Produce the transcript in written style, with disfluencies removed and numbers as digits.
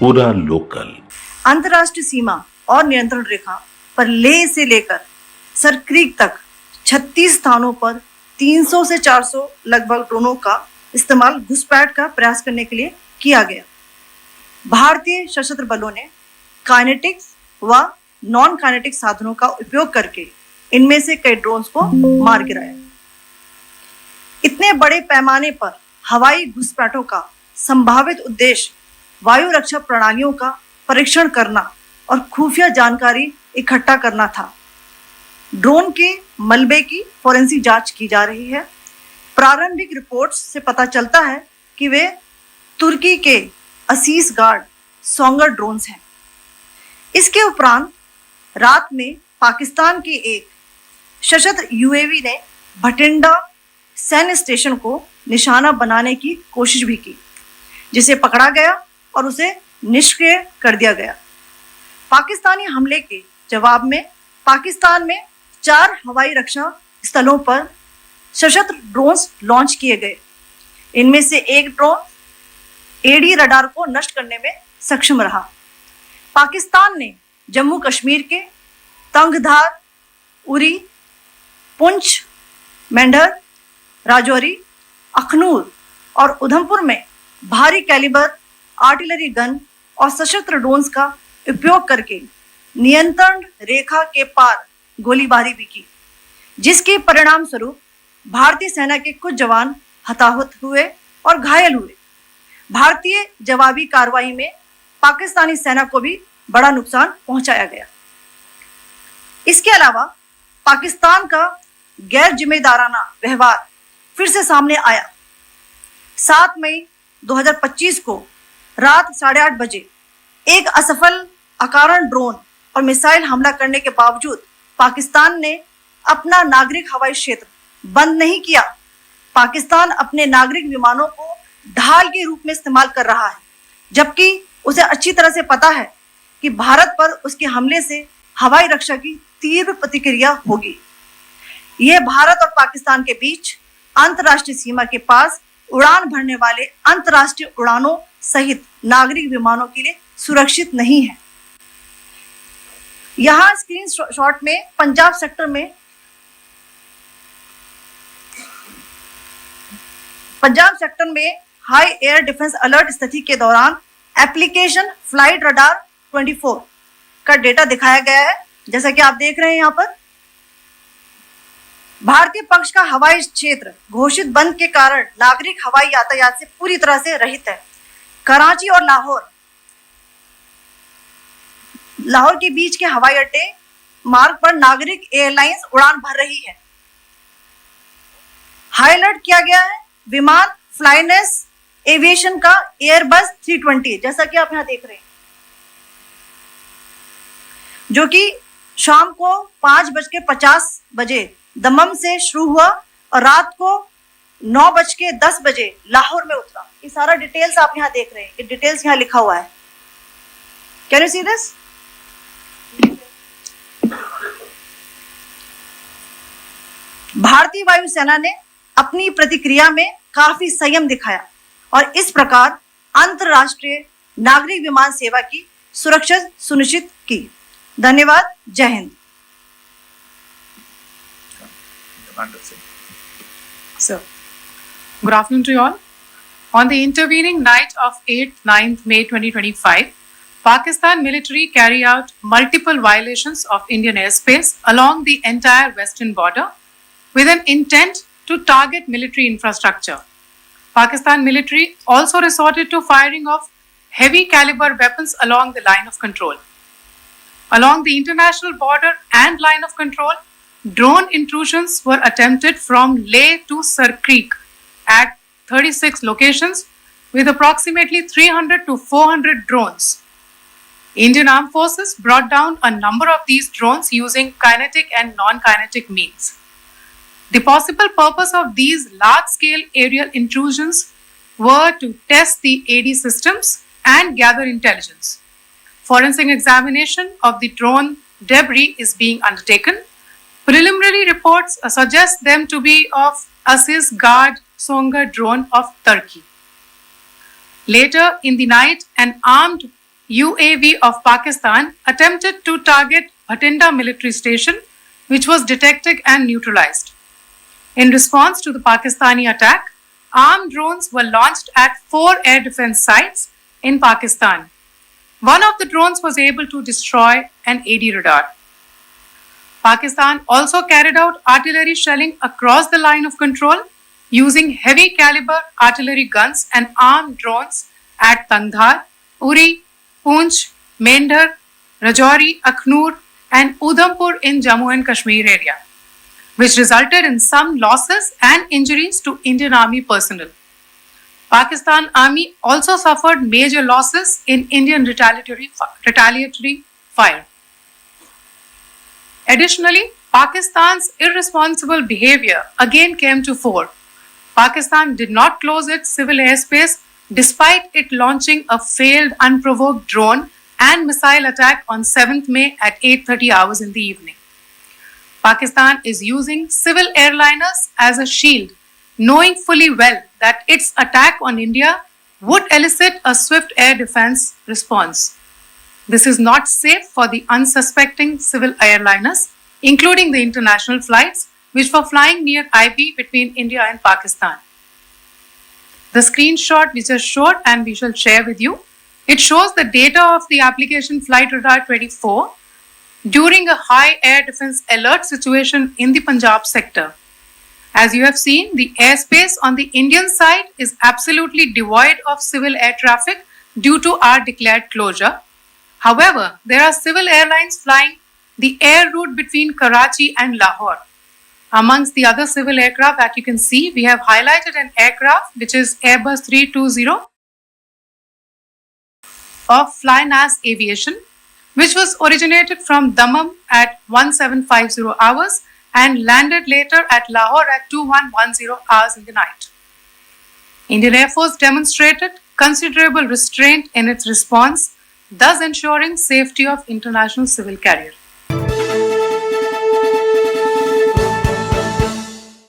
पूरा लोकल। अंतर्राष्ट्रीय सीमा और नियंत्रण रेखा पर लेह से लेकर सरक्रीक तक 36 स्थानों पर 300 से 400 लगभग ड्रोनों का इस्तेमाल घुसपैठ का प्रयास करने के लिए किया गया। भारतीय सशस्त्र बलों ने काइनेटिक्स व नॉन काइनेटिक साधनों का उपयोग करके इनमें से कई ड्रोन्स को मार गिराया। इतने बड़े पैमाने पर हवाई घुसपैठों का संभावित उद्देश्य वायु रक्षा प्रणालियों का परीक्षण करना और खुफिया जानकारी इकट्ठा करना था। ड्रोन के मलबे की फोरेंसिक जांच की जा रही है। प्रारंभिक रिपोर्ट्स से पता चलता है कि वे तुर्की के असीस गार्ड सोंगर ड्रोन्स हैं। इसके उपरांत रात में पाकिस्तान के एक सशस्त्र यूएवी ने भटिंडा सैन्य स्टेशन को निशाना बनाने की कोशिश भी की, जिसे पकड़ा गया और उसे निष्क्रिय कर दिया गया। पाकिस्तानी हमले के जवाब में पाकिस्तान में 4 हवाई रक्षा स्थलों पर सशस्त्र ड्रोन्स लॉन्च किए गए। इनमें से एक ड्रोन एडी रडार को नष्ट करने में सक्षम रहा। पाकिस्तान ने जम्मू कश्मीर के तंगधार, उरी, पुंछ, मेंढर, राजौरी, अखनूर और उधमपुर में भारी कैलिबर आर्टिलरी गन और सशस्त्र ड्रोन्स का उपयोग करके नियंत्रण रेखा के पार गोलीबारी भी की, जिसके परिणाम स्वरूप भारतीय सेना के कुछ जवान हताहत हुए और घायल हुए। भारतीय जवाबी कार्रवाई में पाकिस्तानी सेना को भी बड़ा नुकसान पहुंचाया गया। इसके अलावा पाकिस्तान का गैर जिम्मेदाराना व्यवहार फिर से सामने आया। 7 मई 2025 को रात 8:30 बजे एक असफल अकारण ड्रोन और मिसाइल हमला करने के बावजूद पाकिस्तान ने अपना नागरिक हवाई क्षेत्र बंद नहीं किया। पाकिस्तान अपने नागरिक विमानों को ढाल के रूप में इस्तेमाल कर रहा है, जबकि उसे अच्छी तरह से पता है कि भारत पर उसके हमले से हवाई रक्षा की तीव्र प्रतिक्रिया होगी। यह भारत और पाकिस्तान के बीच अंतर्राष्ट्रीय सीमा के पास उड़ान भरने वाले अंतर्राष्ट्रीय उड़ानों सहित नागरिक विमानों के लिए सुरक्षित नहीं है। यहां स्क्रीन शॉट में पंजाब सेक्टर में हाई एयर डिफेंस अलर्ट स्थिति के दौरान एप्लीकेशन फ्लाइट रडार 24 का डेटा दिखाया गया है। जैसा कि आप देख रहे हैं, यहां पर भारतीय पक्ष का हवाई क्षेत्र घोषित बंद के कारण नागरिक हवाई यातायात से पूरी तरह से रहित है। कराची और लाहौर के बीच के हवाई अड्डे मार्ग पर नागरिक एयरलाइंस उड़ान भर रही है। हाई अलर्ट किया गया है विमान फ्लाइनेस एविएशन का एयरबस 320, जैसा कि आप यहां देख रहे हैं, जो कि शाम को 5:50 बजे दमम से शुरू हुआ और रात को 9:10 बजे लाहौर में उतरा। ये सारा डिटेल्स आप यहां देख रहे हैं, ये डिटेल्स यहां लिखा हुआ है। Can you see this? भारतीय वायुसेना ने अपनी प्रतिक्रिया में काफी संयम दिखाया और इस प्रकार अंतरराष्ट्रीय नागरिक विमान सेवा की सुरक्षा सुनिश्चित की। धन्यवाद। जय Hind. So, good afternoon to you all. On the intervening night of 8-9 May 2025, Pakistan military carried out multiple violations of Indian airspace along the entire western border with an intent to target military infrastructure. Pakistan military also resorted to firing of heavy caliber weapons along the line of control. Along the international border and line of control, drone intrusions were attempted from Leh to Sarkreek at 36 locations with approximately 300 to 400 drones. Indian Armed Forces brought down a number of these drones using kinetic and non-kinetic means. The possible purpose of these large-scale aerial intrusions were to test the AD systems and gather intelligence. Forensic examination of the drone debris is being undertaken. Preliminary reports suggest them to be of Aziz Guard Songa drone of Turkey. Later in the night, an armed UAV of Pakistan attempted to target Bhatinda military station, which was detected and neutralized. In response to the Pakistani attack, armed drones were launched at 4 air defense sites in Pakistan. One of the drones was able to destroy an AD radar. Pakistan also carried out artillery shelling across the line of control using heavy caliber artillery guns and armed drones at Tangdhar, Uri, Poonch, Mendhar, Rajouri, Akhnur, and Udhampur in Jammu and Kashmir area, which resulted in some losses and injuries to Indian Army personnel. Pakistan Army also suffered major losses in Indian retaliatory fire. Additionally, Pakistan's irresponsible behavior again came to fore. Pakistan did not close its civil airspace despite it launching a failed unprovoked drone and missile attack on 7th May at 8:30 hours in the evening. Pakistan is using civil airliners as a shield, knowing fully well that its attack on India would elicit a swift air defense response. This is not safe for the unsuspecting civil airliners, including the international flights which were flying near IB between India and Pakistan. The screenshot we just showed and we shall share with you, it shows the data of the application Flight Radar 24 during a high air defense alert situation in the Punjab sector. As you have seen, the airspace on the Indian side is absolutely devoid of civil air traffic due to our declared closure. However, there are civil airlines flying the air route between Karachi and Lahore. Amongst the other civil aircraft that you can see, we have highlighted an aircraft which is Airbus 320 of Flynas Aviation, which was originated from Dammam at 1750 hours and landed later at Lahore at 2110 hours in the night. Indian Air Force demonstrated considerable restraint in its response, thus ensuring safety of international civil carrier.